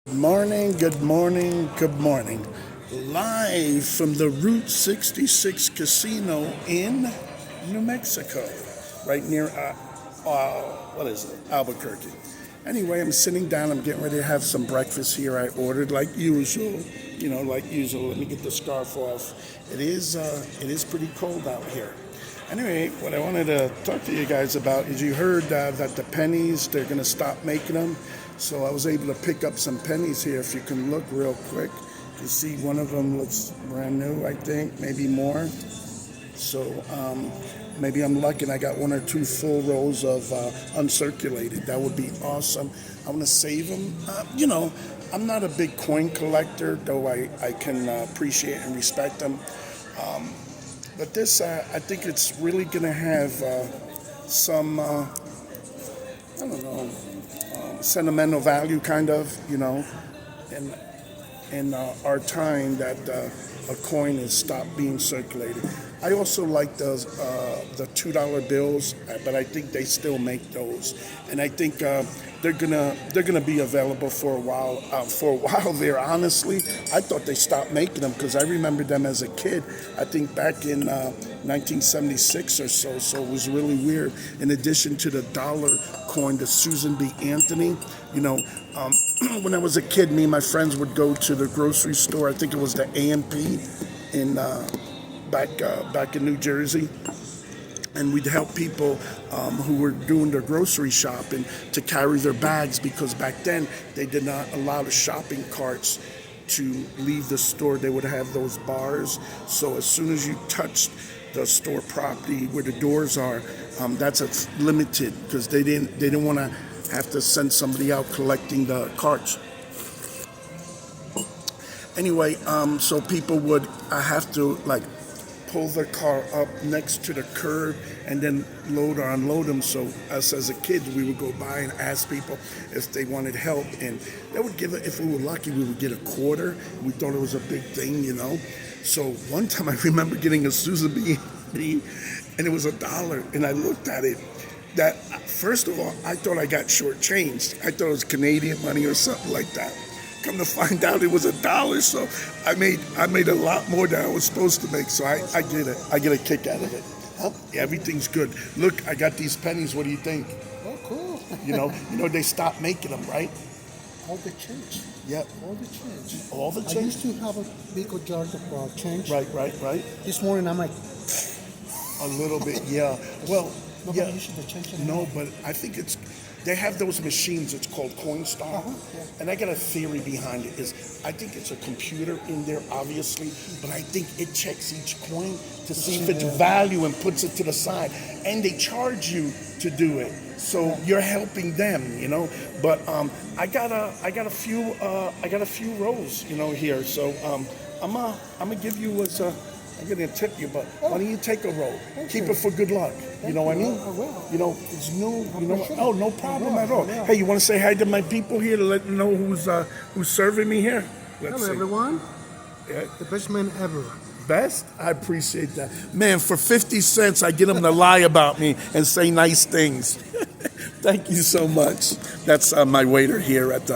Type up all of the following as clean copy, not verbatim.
Good morning, good morning, good morning. Live from the Route 66 Casino in New Mexico, right near, what is it, Albuquerque. Anyway, I'm sitting down, I'm getting ready to have some breakfast here. I ordered like usual, like usual. Let me get the scarf off. It is pretty cold out here. Anyway, what I wanted to talk to you guys about is you heard that the pennies, they're going to stop making them. So I was able to pick up some pennies here. If you can look real quick, you see one of them looks brand new, I think, maybe more. So maybe I'm lucky and I got one or two full rolls of uncirculated. That would be awesome. I want to save them. I'm not a big coin collector, though I can appreciate and respect them. But this, I think it's really going to have some, I don't know, sentimental value, kind of, in our time that a coin has stopped being circulated. I also like the $2 bills, but I think they still make those, and I think they're gonna be available for a while. For a while there, honestly, I thought they stopped making them because I remember them as a kid. I think back in 1976 or so. So it was really weird. In addition to the dollar coin, the Susan B. Anthony, when I was a kid, me and my friends would go to the grocery store. I think it was the A&P in back in New Jersey, and we'd help people who were doing their grocery shopping to carry their bags, because back then they did not allow the shopping carts to leave the store. They would have those bars, so as soon as you touched the store property where the doors are, that's limited, because they didn't want to have to send somebody out collecting the carts. Anyway, so people would have to pull their car up next to the curb and then load or unload them. So us as a kid, we would go by and ask people if they wanted help, and they would give it. If we were lucky, we would get a quarter. We thought it was a big thing, So one time I remember getting a Susan B, and it was $1, and I looked at it. That first of all, I thought I got shortchanged. I thought it was Canadian money or something like that. Come to find out, it was $1, so I made a lot more than I was supposed to make. So I get a kick out of it. Everything's good. Look, I got these pennies. What do you think? Oh, cool. They stopped making them, right? All the change. Yep. All the change. All the I change. used to have a big jar of change. Right. This morning I'm like, A little bit, yeah. Well, nobody yeah. uses the change anymore. No, but I think they have those machines. It's called Coinstar, Yeah. and I got a theory behind it. I think it's a computer in there, obviously, but I think it checks each coin to see if it's value and puts it to the side, and they charge you to do it. So you're helping them, But I got a few rows, here. So I'm gonna give you I'm gonna tip you, but why don't you take a roll? Keep it for good luck. You know what I mean? I will. It's new. Oh, no problem at all. Hey, you want to say hi to my people here to let them know who's serving me here? Hello, everyone. Yeah. The best man ever. Best? I appreciate that. Man, for 50 cents, I get them to lie about me and say nice things. Thank you so much. That's my waiter here at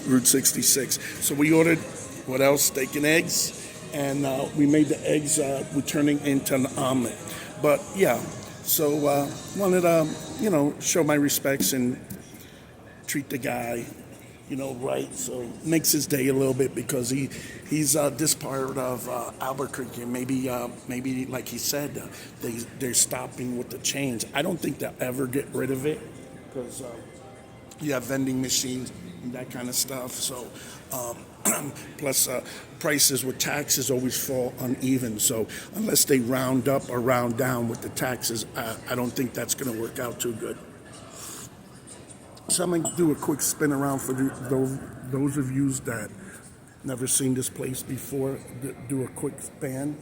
Route 66. So we ordered, what else? Steak and eggs. And we made the eggs, we're turning into an omelet. But yeah, so wanted to, show my respects and treat the guy, right. So makes his day a little bit, because he's this part of Albuquerque. Maybe like he said, they're stopping with the change. I don't think they'll ever get rid of it, because you have vending machines and that kind of stuff. So plus prices with taxes always fall uneven. So unless they round up or round down with the taxes, I don't think that's going to work out too good. So I'm going to do a quick spin around for those of you that never seen this place before. Do a quick span.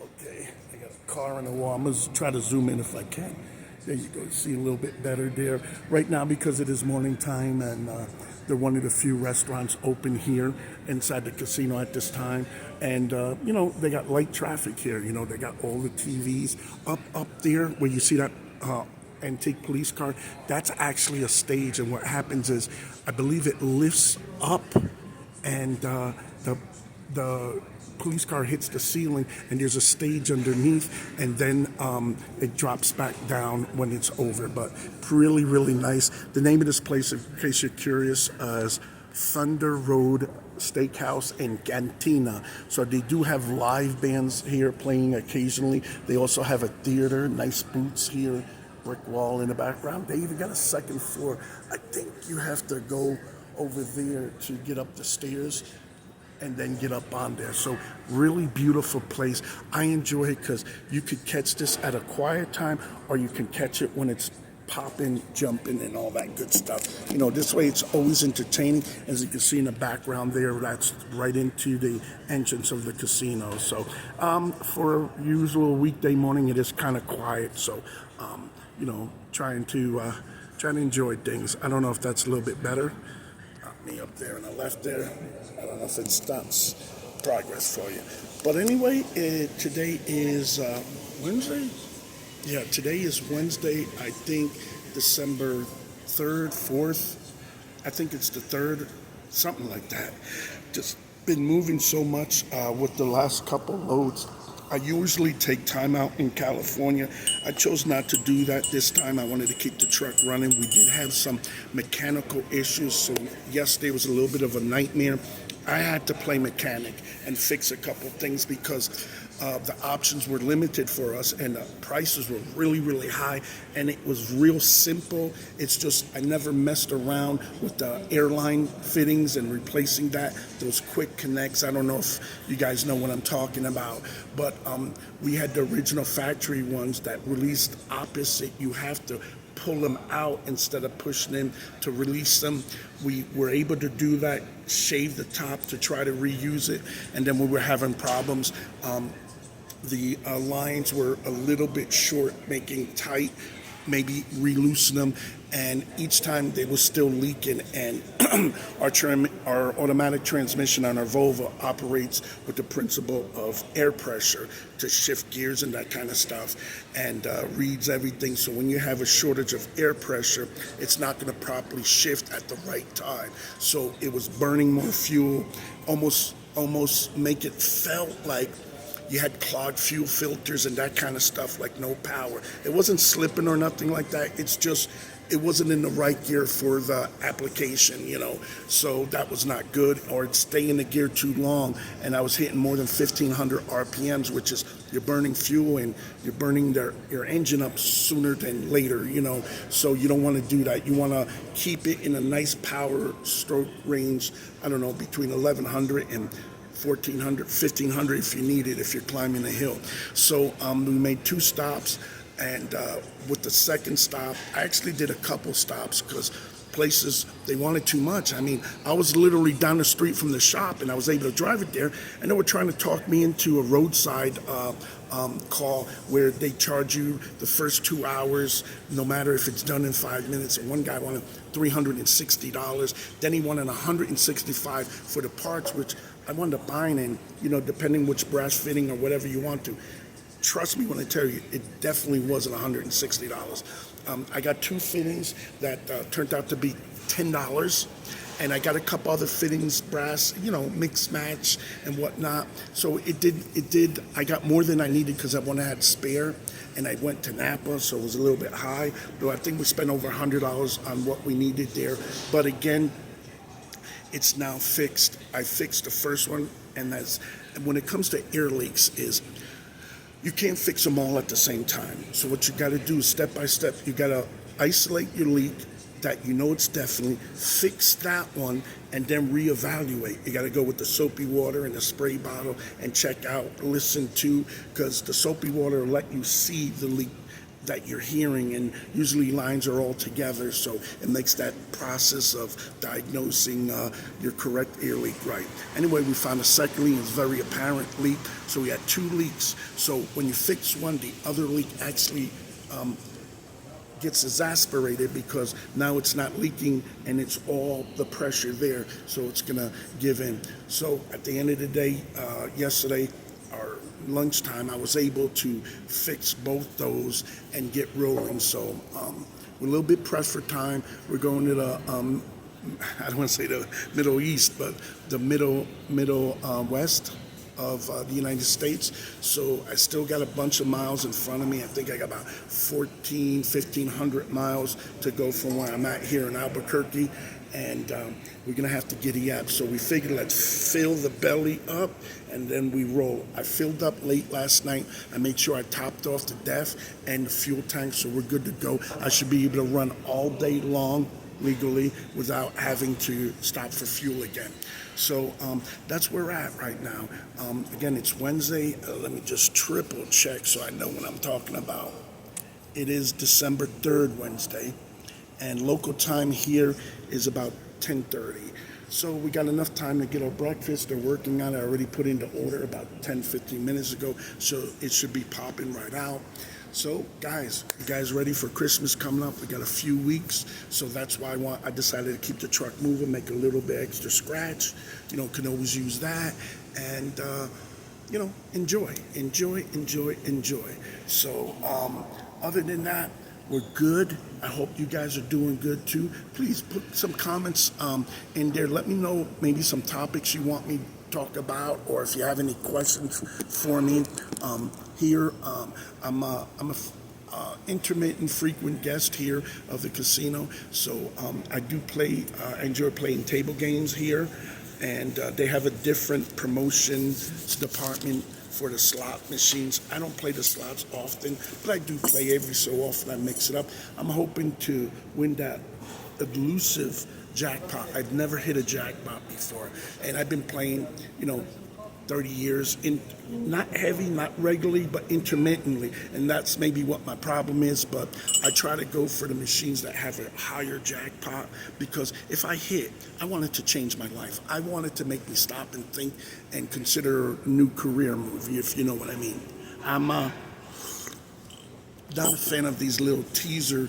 Okay, I got a car on the wall. I'm going to try to zoom in if I can. There you go. See a little bit better there. Right now, because it is morning time, and they're one of the few restaurants open here inside the casino at this time. And, they got light traffic here. They got all the TVs up there where you see that antique police car. That's actually a stage. And what happens is, I believe it lifts up and the police car hits the ceiling, and there's a stage underneath, and then it drops back down when it's over. But really, really nice. The name of this place, in case you're curious, is Thunder Road Steakhouse and Cantina. So they do have live bands here playing occasionally. They also have a theater, nice booths here, brick wall in the background. They even got a second floor. I think you have to go over there to get up the stairs and then get up on there. So really beautiful place. I enjoy it because you could catch this at a quiet time, or you can catch it when it's popping, jumping, and all that good stuff. You know, this way it's always entertaining. As you can see in the background there, that's right into the entrance of the casino. So for a usual weekday morning, it is kind of quiet. So you know, trying to enjoy things. I don't know if that's a little bit better. Me up there on the left there. I don't know if it stops progress for you. But anyway, today is Wednesday? Yeah, today is Wednesday, I think December 3rd, 4th. I think it's the 3rd, something like that. Just been moving so much with the last couple loads. I usually take time out in California. I chose not to do that this time. I wanted to keep the truck running. We did have some mechanical issues, so yesterday was a little bit of a nightmare. I had to play mechanic and fix a couple things because the options were limited for us, and the prices were really, really high, and it was real simple. It's just I never messed around with the airline fittings and replacing that, those quick connects. I don't know if you guys know what I'm talking about, but we had the original factory ones that released opposite. You have to pull them out instead of pushing them to release them. We were able to do that, shave the top to try to reuse it, and then we were having problems. The lines were a little bit short, making tight, maybe re-loosen them, and each time they were still leaking. And our automatic transmission on our Volvo operates with the principle of air pressure to shift gears and that kind of stuff, and reads everything. So when you have a shortage of air pressure, it's not going to properly shift at the right time. So it was burning more fuel, almost make it felt like you had clogged fuel filters and that kind of stuff, like no power. It wasn't slipping or nothing like that. It's just, it wasn't in the right gear for the application, you know. So that was not good, or it'd stay in the gear too long. And I was hitting more than 1,500 RPMs, which is you're burning fuel and you're burning your engine up sooner than later, you know. So you don't want to do that. You want to keep it in a nice power stroke range, I don't know, between 1,100 and 1,400, 1,500 if you need it, if you're climbing a hill. So we made 2 stops, and with the second stop, I actually did a couple stops because places, they wanted too much. I mean, I was literally down the street from the shop, and I was able to drive it there, and they were trying to talk me into a roadside call where they charge you the first 2 hours, no matter if it's done in 5 minutes. And one guy wanted $360. Then he wanted $165 for the parts, which I wound up buying, and, you know, depending which brass fitting or whatever you want to. Trust me when I tell you, it definitely wasn't $160. I got 2 fittings that turned out to be $10. And I got a couple other fittings, brass, you know, mix match and whatnot. So it did, I got more than I needed because I wanted to have spare. And I went to Napa, so it was a little bit high. Though I think we spent over $100 on what we needed there. But again, it's now fixed. I fixed the first one, and that's, when it comes to air leaks, is you can't fix them all at the same time. So what you got to do is step by step. You got to isolate your leak that you know it's definitely, fix that one, and then reevaluate. You got to go with the soapy water and the spray bottle and check out, listen to, because the soapy water will let you see the leak that you're hearing, and usually lines are all together, so it makes that process of diagnosing your correct air leak right. Anyway, we found a second leak. It's very apparent leak, so we had 2 leaks. So when you fix one, the other leak actually gets exasperated because now it's not leaking and it's all the pressure there, so it's gonna give in. So at the end of the day, yesterday, our lunchtime, I was able to fix both those and get rolling. So we're a little bit pressed for time. We're going to the I don't want to say the Middle East, but the middle west of the United States. So I still got a bunch of miles in front of me. I think I got about 1,500 miles to go from where I'm at here in Albuquerque. And we're going to have to giddy up. So we figured let's fill the belly up and then we roll. I filled up late last night. I made sure I topped off the DEF and the fuel tank, so we're good to go. I should be able to run all day long legally without having to stop for fuel again. So that's where we're at right now. Again, it's Wednesday. Let me just triple check so I know what I'm talking about. It is December 3rd, Wednesday, and local time here is about 10:30. So we got enough time to get our breakfast. They're working on it. I already put in the order about 10-15 minutes ago, so it should be popping right out. So, guys, you guys ready for Christmas coming up? We got a few weeks, so that's why I decided to keep the truck moving, make a little bit extra scratch. You know, can always use that, and you know, enjoy. So, other than that, we're good. I hope you guys are doing good too. Please put some comments in there. Let me know maybe some topics you want me to talk about, or if you have any questions for me. Here, I'm a intermittent frequent guest here of the casino, so I do play. I enjoy playing table games here, and they have a different promotions department for the slot machines. I don't play the slots often, but I do play every so often. I mix it up. I'm hoping to win that elusive jackpot. I've never hit a jackpot before, and I've been playing, 30 years, not heavy, not regularly, but intermittently, and that's maybe what my problem is. But I try to go for the machines that have a higher jackpot, because if I hit, I want it to change my life. I want it to make me stop and think and consider a new career move, if you know what I mean. I'm not a fan of these little teaser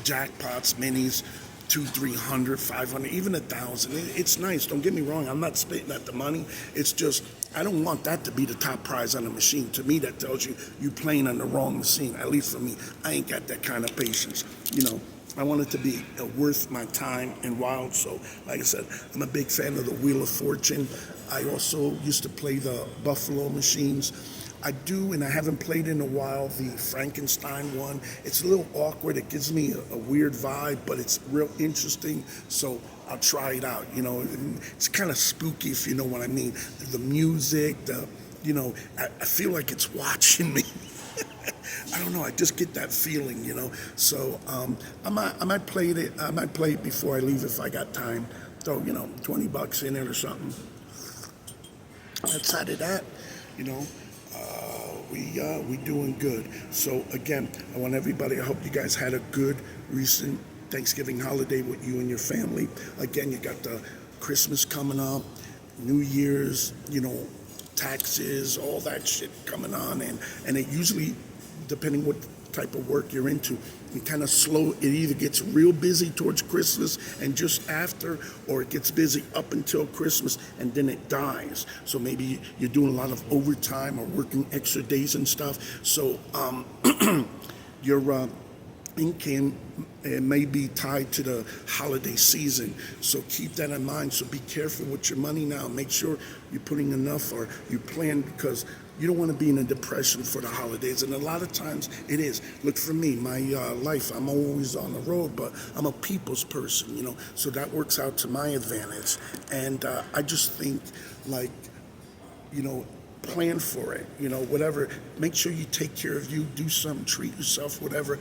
jackpots, minis, 200, 300, 500, even 1,000. It's nice. Don't get me wrong. I'm not spitting at the money. It's just I don't want that to be the top prize on the machine. To me, that tells you playing on the wrong machine. At least for me, I ain't got that kind of patience. I want it to be worth my time and while. So, like I said, I'm a big fan of the Wheel of Fortune. I also used to play the Buffalo machines. I do, and I haven't played in a while, the Frankenstein one. It's a little awkward. It gives me a weird vibe, but it's real interesting, so I'll try it out. It's kind of spooky, if you know what I mean. The music, I feel like it's watching me. I don't know. I just get that feeling, So I might play it. I might play it before I leave if I got time. Throw, $20 in it or something. Outside of that, we doing good. So again, I want everybody, I hope you guys had a good recent Thanksgiving holiday with you and your family. Again, you got the Christmas coming up, New Year's, taxes, all that shit coming on, and it usually, depending what type of work you're into, it kind of slow. It either gets real busy towards Christmas and just after, or it gets busy up until Christmas and then it dies. So maybe you're doing a lot of overtime or working extra days and stuff. So your income may be tied to the holiday season. So keep that in mind. So be careful with your money now. Make sure you're putting enough, or you plan, because you don't want to be in a depression for the holidays. And a lot of times it is. Look, for me, my life, I'm always on the road, but I'm a people's person, so that works out to my advantage. And I just think, plan for it, whatever. Make sure you take care of you, do something, treat yourself, whatever,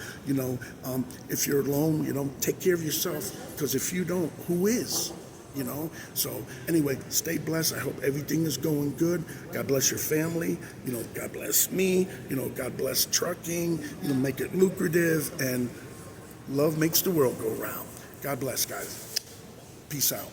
if you're alone, take care of yourself, because if you don't, who is? So anyway, stay blessed. I hope everything is going good. God bless your family. God bless me. God bless trucking. Make it lucrative, and love makes the world go round. God bless, guys. Peace out.